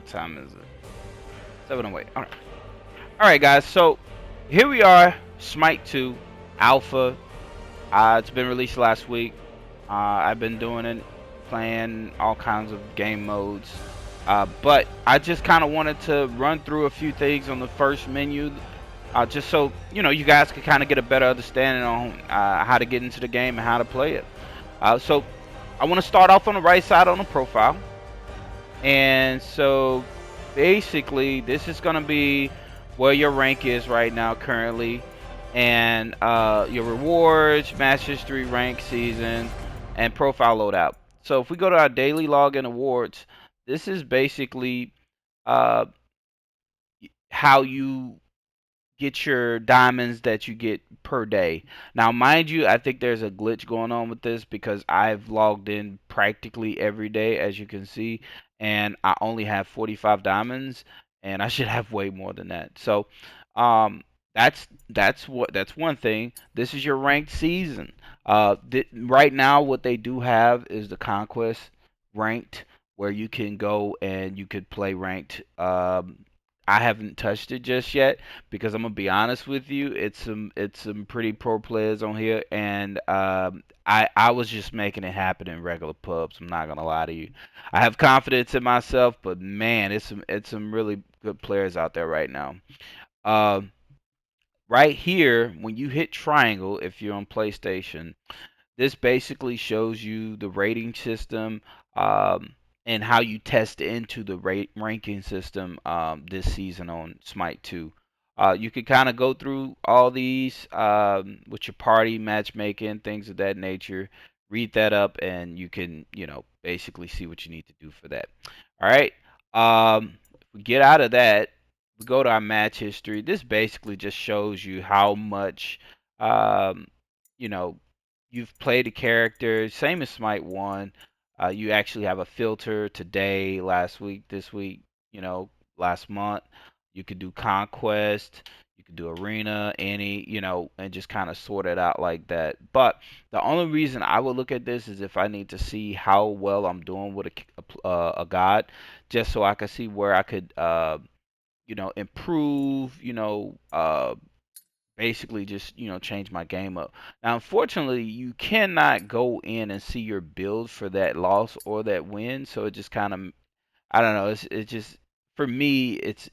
What time is it? 7:08. All right, guys. So here we are, SMITE 2 Alpha. It's been released last week. I've been doing it, playing all kinds of game modes. But I just kind of wanted to run through a few things on the first menu, just so you guys could kind of get a better understanding on how to get into the game and how to play it. So I want to start off on the right side on the profile, and so basically this is going to be where your rank is right now currently, and your rewards, match history, rank, season, and profile loadout. So if we go to our daily login awards, this is basically uh, how you get your diamonds that you get per day. Now, mind you, I think there's a glitch going on with this because I've logged in practically every day, as you can see, and I only have 45 diamonds, and I should have way more than that. So, um, that's one thing. This is your ranked season. Right now, what they do have is the conquest ranked, where you can go and you could play ranked. I haven't touched it just yet because I'm gonna be honest with you, it's some pretty pro players on here, and I was just making it happen in regular pubs. I'm not gonna lie to you. I have confidence in myself, but man, it's some really good players out there right now. Uh, right here, when you hit triangle, if you're on PlayStation, this basically shows you the rating system, um, and how you test into the ranking system this season on Smite 2. You can kind of go through all these with your party matchmaking, things of that nature. Read that up, and you can, basically see what you need to do for that. All right. If we get out of that, we go to our match history. This basically just shows you how much, um, you know, you've played a character, same as Smite 1. You actually have a filter today, last week, this week, last month. You could do Conquest, you could do Arena, any, and just kind of sort it out like that. But the only reason I would look at this is if I need to see how well I'm doing with a god, just so I can see where I could, improve, basically just change my game up. Now, unfortunately, you cannot go in and see your build for that loss or that win, so it just kind of, I don't know. It's just, for me, it's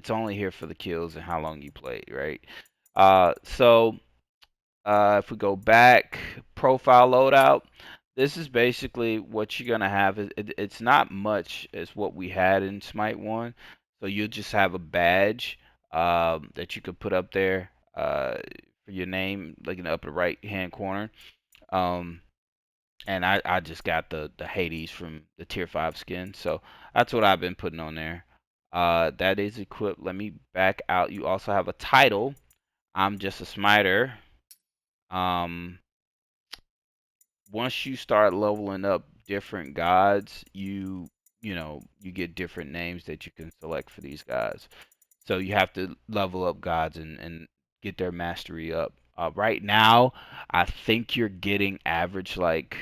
only here for the kills and how long you played, right? So if we go back, profile loadout, this is basically what you're gonna have. It's not much as what we had in Smite 1. So you'll just have a badge that you could put up there for your name, like in the upper right hand corner. Um, and I just got the Hades from the tier 5 skin. So that's what I've been putting on there. That is equipped. Let me back out. You also have a title. I'm just a smiter. Um, Once you start leveling up different gods, you get different names that you can select for these guys. So you have to level up gods and get their mastery up. Right now, I think you're getting average, like,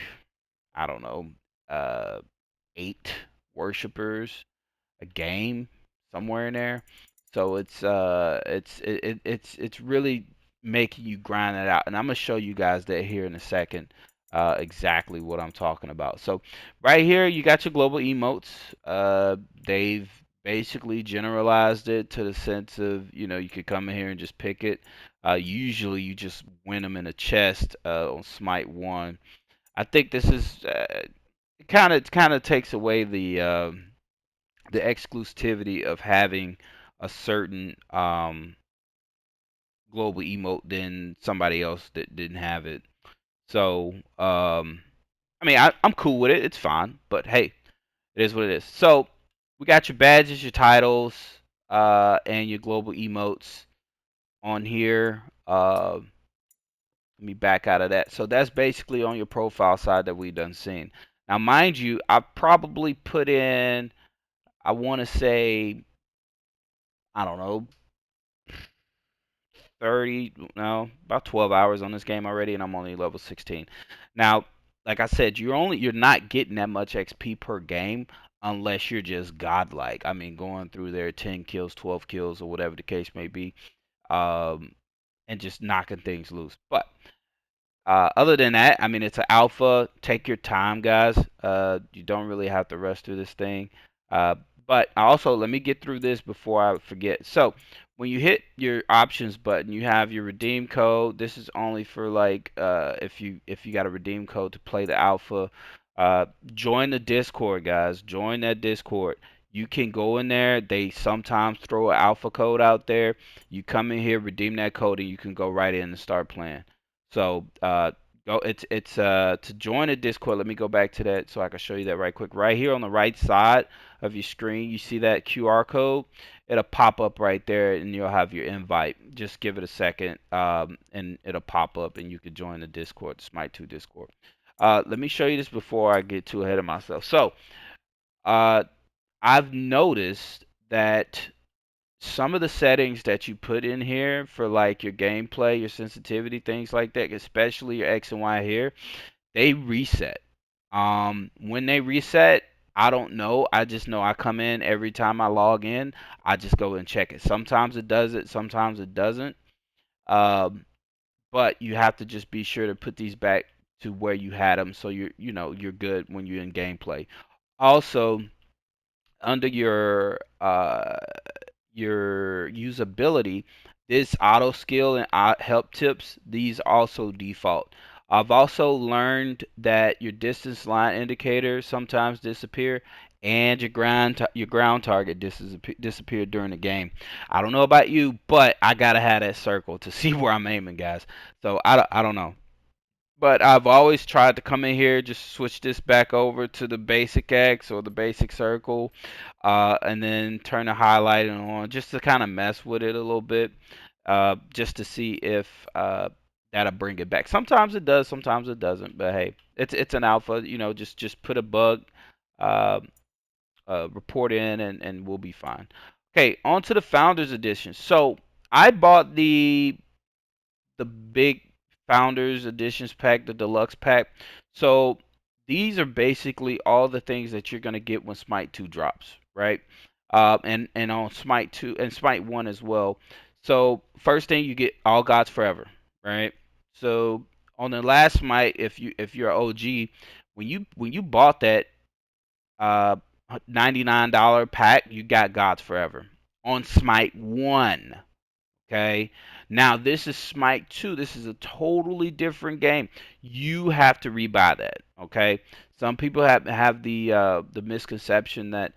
I don't know, uh 8 worshipers a game, somewhere in there. So it's really making you grind it out, and I'm gonna show you guys that here in a second, exactly what I'm talking about. So right here you got your global emotes. They've basically generalized it to the sense of, you could come in here and just pick it. Usually you just win them in a chest on Smite 1. I think this is kind of takes away the exclusivity of having a certain global emote than somebody else that didn't have it. So, I mean, I'm cool with it. It's fine. But hey, it is what it is. So, we got your badges, your titles, and your global emotes on here. Let me back out of that. So, that's basically on your profile side that we done seen. Now, mind you, I probably put in, I want to say, I don't know, 30, no, about 12 hours on this game already, and I'm only level 16. Now, like I said, you're not getting that much XP per game. unless you're just godlike. I mean, going through there 10 kills, 12 kills, or whatever the case may be, um, and just knocking things loose. But other than that, I mean, it's an alpha. Take your time, guys. You don't really have to rush through this thing. Uh, but also, let me get through this before I forget. So, when you hit your options button, you have your redeem code. This is only for like if you got a redeem code to play the alpha. Join the Discord, guys. Join that Discord. You can go in there. They sometimes throw an alpha code out there. You come in here, redeem that code, and you can go right in and start playing. So go it's to join a Discord. Let me go back to that so I can show you that right quick. Right here on the right side of your screen, you see that QR code. It'll pop up right there, and you'll have your invite. Just give it a second, and it'll pop up, and you can join the Discord, the Smite 2 Discord. Let me show you this before I get too ahead of myself. So, uh, I've noticed that some of the settings that you put in here for like your gameplay, your sensitivity, things like that, especially your X and Y here, they reset. When they reset, I don't know. I just know I come in every time I log in, I just go and check it. Sometimes it does it, sometimes it doesn't. Um, but you have to just be sure to put these back to where you had them so you're good when you're in gameplay. Also, under your usability, this auto skill and help tips, these also default. I've also learned that your distance line indicator sometimes disappear, and your ground target disappeared during the game. I don't know about you, but I gotta have that circle to see where I'm aiming, guys. So I don't know. But I've always tried to come in here, just switch this back over to the basic X or the basic circle, and then turn the highlighting on just to kind of mess with it a little bit, just to see if that'll bring it back. Sometimes it does, sometimes it doesn't. But hey, it's an alpha, just put a bug uh, report in, and we'll be fine. Okay, on to the Founders Edition. So I bought the big Founders Editions pack, the deluxe pack. So these are basically all the things that you're gonna get when Smite 2 drops, right? And on Smite 2 and Smite 1 as well. So first thing you get All Gods Forever, right? So on the last Smite, if you're an OG, when you bought that uh $99 pack, you got Gods Forever. On Smite 1, okay. Now this is Smite 2. This is a totally different game. You have to rebuy that. Okay. Some people have the misconception that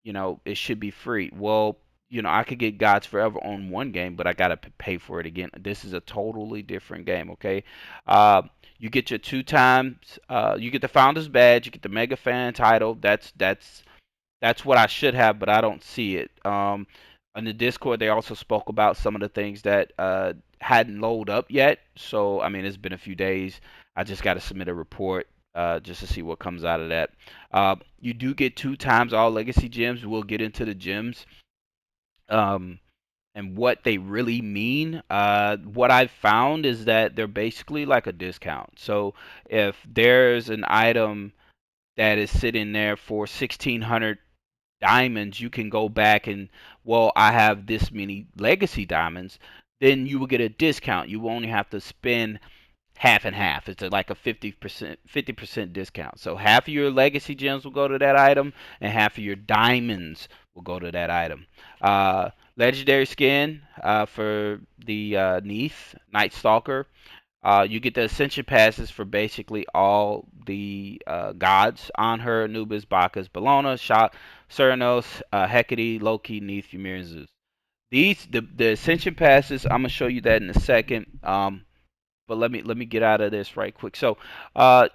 it should be free. Well, I could get Gods Forever on one game, but I gotta pay for it again. This is a totally different game. Okay. Uh, you get your two times. You get the Founder's Badge. You get the Mega Fan title. That's what I should have, but I don't see it. On the Discord, they also spoke about some of the things that hadn't loaded up yet. So, I mean, it's been a few days. I just got to submit a report just to see what comes out of that. You do get two times all legacy gems. We'll get into the gems um, and what they really mean. What I've found is that they're basically like a discount. So, if there's an item that is sitting there for 1,600 diamonds, you can go back and, well, I have this many legacy diamonds, then you will get a discount. You will only have to spend half and half. It's like a 50% discount. So half of your legacy gems will go to that item, and half of your diamonds will go to that item. Legendary skin for the Neath Night Stalker. You get the ascension passes for basically all the gods: Anhur, Anubis, Bacchus, Bellona, Shot, Cernunnos, Hecate, Loki, Neith, Ymir, and Zeus. The ascension passes. I'm gonna show you that in a second. But let me get out of this right quick. So,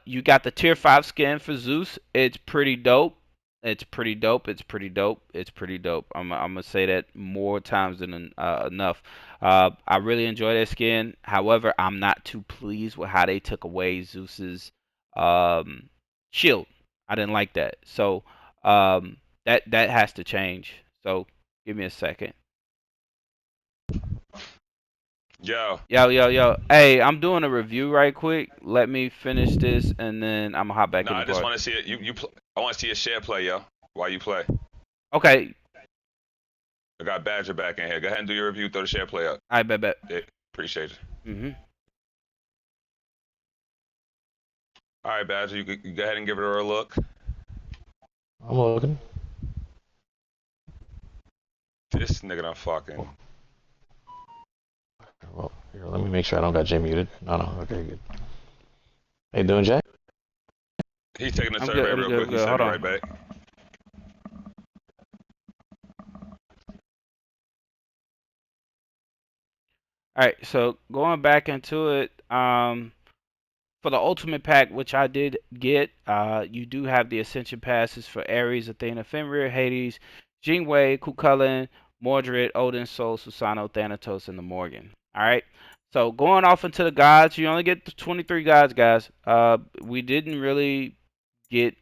you got the tier 5 skin for Zeus. It's pretty dope. It's pretty dope. It's pretty dope. It's pretty dope. I'm gonna say that more times than enough. I really enjoy that skin. However, I'm not too pleased with how they took away Zeus's um, shield. I didn't like that. So that has to change. So give me a second. Yo, Yo. Hey, I'm doing a review right quick. Let me finish this and then I'm gonna hop back no, in the I just party. want to see it. I want to see a share play, yo. While you play, Okay. I got Badger back in here. Go ahead and do your review. Throw the share play up. I bet. Yeah, appreciate it. Mhm. All right, Badger, you go ahead and give it a look. I'm looking. This nigga done fucking. Well, here, let me make sure I don't got Jay muted. No, no. Okay, good. How you doing, Jay? He's taking a I'm good. survey I'm real good. quick. I'm He's good. sending Hold me on. right back. All right. So going back into it, for the ultimate pack, which I did get, you do have the ascension passes for Ares, Athena, Fenrir, Hades, Jingwei, Kukulin, Mordred, Odin, Sol, Susano, Thanatos, and the Morgan. All right. So going off into the gods, you only get the 23 gods, guys. We didn't really get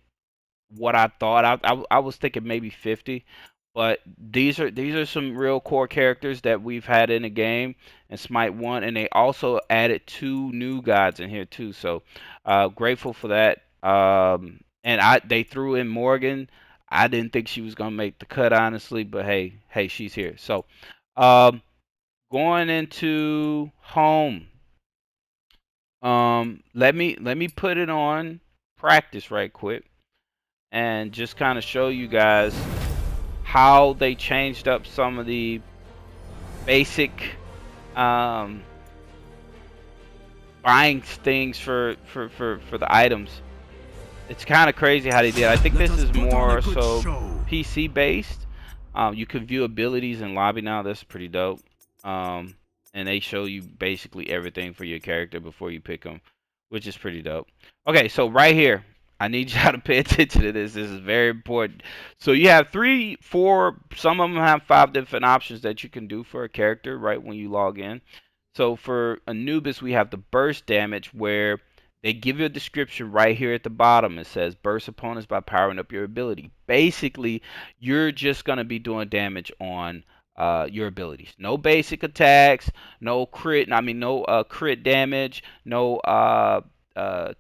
what I thought. I was thinking maybe 50, but these are some real core characters that we've had in the game in Smite 1, and they also added two new gods in here too. So grateful for that. And they threw in Morgan. I didn't think she was gonna make the cut honestly, but hey, she's here. So um, going into home. Let me put it on practice right quick and just kind of show you guys how they changed up some of the basic um, buying things for the items. It's kind of crazy how they did. I think Let this us is put on a more good so show. PC based. You can view abilities in lobby now. That's pretty dope. Um, and they show you basically everything for your character before you pick them, which is pretty dope. Okay, so right here, I need y'all to pay attention to this. This is very important. So you have three, four, some of them have five different options that you can do for a character right when you log in. So for Anubis, we have the burst damage where they give you a description right here at the bottom. It says burst opponents by powering up your ability. Basically, you're just going to be doing damage on your abilities. No basic attacks, no crit, I mean, no crit damage, no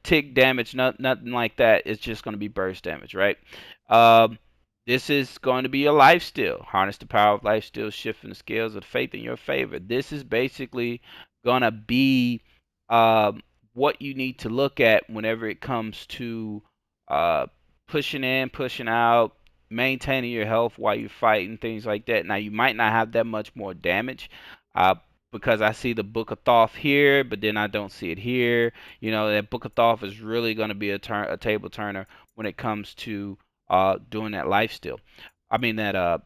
tick damage, nothing like that. It's just going to be burst damage, right? Um, this is going to be a life steal. Harness the power of life steal, shifting the scales of faith in your favor. This is basically going to be um, what you need to look at whenever it comes to uh, pushing in, pushing out, maintaining your health while you're fighting, things like that. Now, you might not have that much more damage uh, because I see the Book of Thoth here, but then I don't see it here. You know, that Book of Thoth is really going to be a table turner when it comes to doing that life steal. I mean that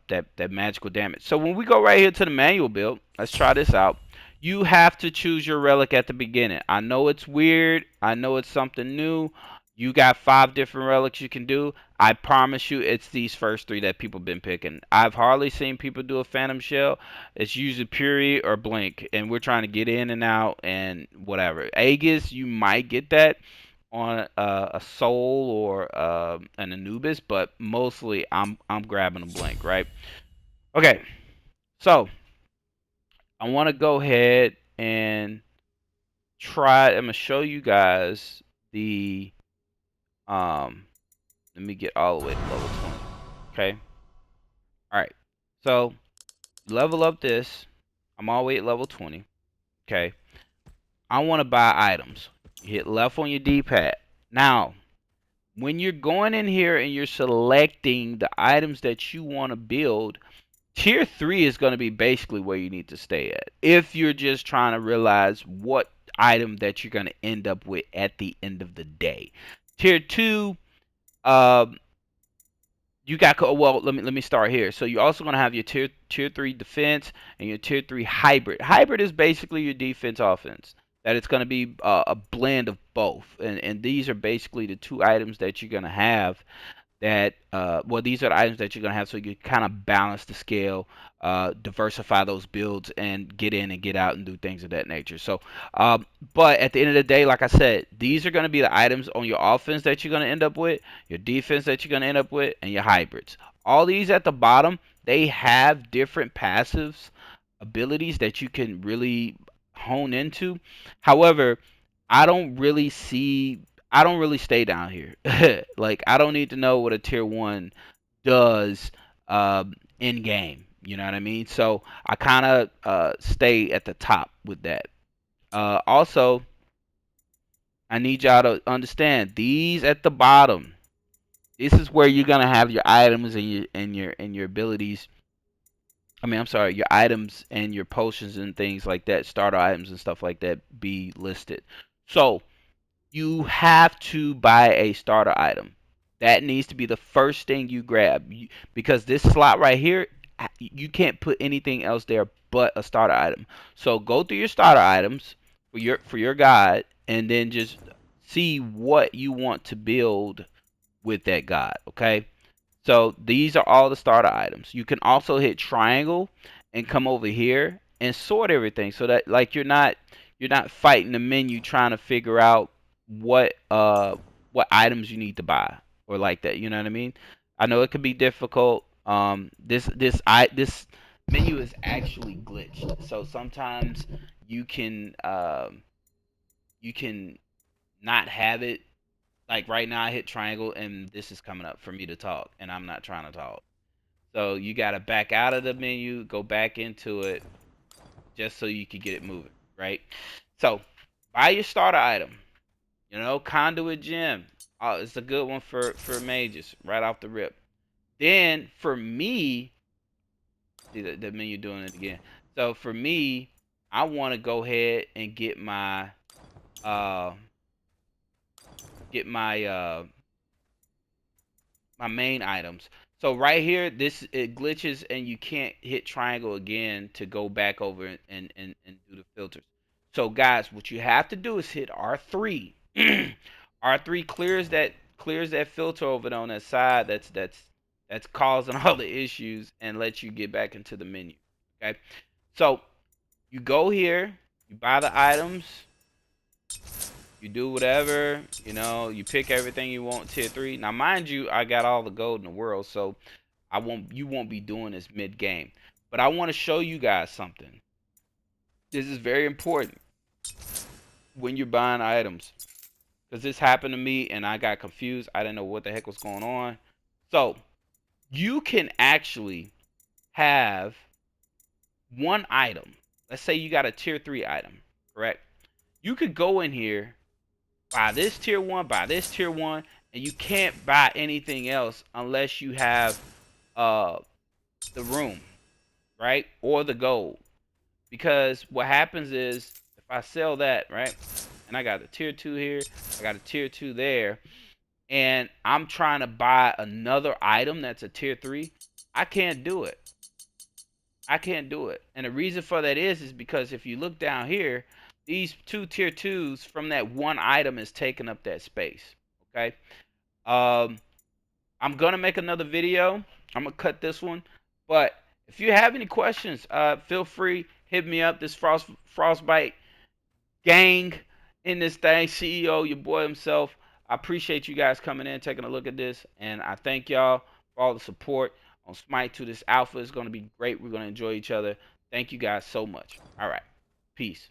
magical damage. So when we go right here to the manual build, let's try this out. You have to choose your relic at the beginning. I know it's weird. I know it's something new. You got five different relics you can do. I promise you, it's these first three that people been picking. I've hardly seen people do a Phantom Shell. It's usually Puri or Blink, and we're trying to get in and out and whatever. Aegis, you might get that on a Soul or an Anubis, but mostly I'm grabbing a Blink, right? Okay, so I want to go ahead and try. I'm gonna show you guys the um. Let me get all the way to level 20. Okay. All right. So level up this. I'm all the way at level 20. Okay. I want to buy items. You hit left on your D-pad. Now, when you're going in here and you're selecting the items that you want to build, tier 3 is going to be basically where you need to stay at. If you're just trying to realize what item that you're going to end up with at the end of the day. Tier 2, um, you got well. Let me start here. So you're also gonna have your tier 3 defense and your tier 3 hybrid. Hybrid is basically your defense offense. That it's gonna be a blend of both, and these are basically the two items that you're gonna have that well, these are the items that you're gonna have so you kind of balance the scale, diversify those builds and get in and get out and do things of that nature. So but at the end of the day, like I said, these are going to be the items on your offense that you're going to end up with, your defense that you're going to end up with, and your hybrids. All these at the bottom, they have different passives abilities that you can really hone into. However, I don't really see. I don't really stay down here. Like I don't need to know what a tier 1 does in game. You know what I mean? So I kind of stay at the top with that. Also, I need y'all to understand these at the bottom. This is where you're gonna have your items and your abilities. I mean, I'm sorry, your items and your potions and things like that, starter items and stuff like that, be listed. So you have to buy a starter item. That needs to be the first thing you grab because this slot right here, you can't put anything else there but a starter item. So go through your starter items for your guide and then just see what you want to build with that guide, okay? So these are all the starter items. You can also hit triangle and come over here and sort everything so that like you're not fighting the menu trying to figure out what items you need to buy or like that. You know what I mean? I know it can be difficult. This menu is actually glitched. So sometimes you can you can not have it. Like right now I hit triangle and this is coming up for me to talk and I'm not trying to talk. So you got to back out of the menu, go back into it, just so you can get it moving, right? So buy your starter item. Conduit gem. Oh, it's a good one for mages right off the rip. Then for me, see the menu doing it again. So for me, I want to go ahead and uh get my main items. So right here, this it glitches and you can't hit triangle again to go back over and do the filters. So guys, what you have to do is hit R3. R3 clears that filter over on that side that's causing all the issues and lets you get back into the menu. Okay, so you go here, you buy the items, you do whatever, you pick everything you want tier 3. Now mind you, I got all the gold in the world, so you won't be doing this mid game. But I want to show you guys something. This is very important when you're buying items. Because this happened to me and I got confused. I didn't know what the heck was going on. So you can actually have one item. Let's say you got a tier 3 item, correct? You could go in here, buy this tier 1, buy this tier 1, and you can't buy anything else unless you have the room, right? Or the gold. Because what happens is if I sell that, right? And I got a tier 2 here, I got a tier 2 there, and I'm trying to buy another item that's a tier 3, I can't do it. I can't do it. And the reason for that is because if you look down here, these two tier 2s from that one item is taking up that space. Okay? I'm gonna make another video. I'm gonna cut this one. But if you have any questions, feel free, hit me up. This Frostbite gang in this thing, CEO, your boy himself. I appreciate you guys coming in, taking a look at this, and I thank y'all for all the support on SMITE 2. This alpha is gonna be great. We're gonna enjoy each other. Thank you guys so much. All right, peace.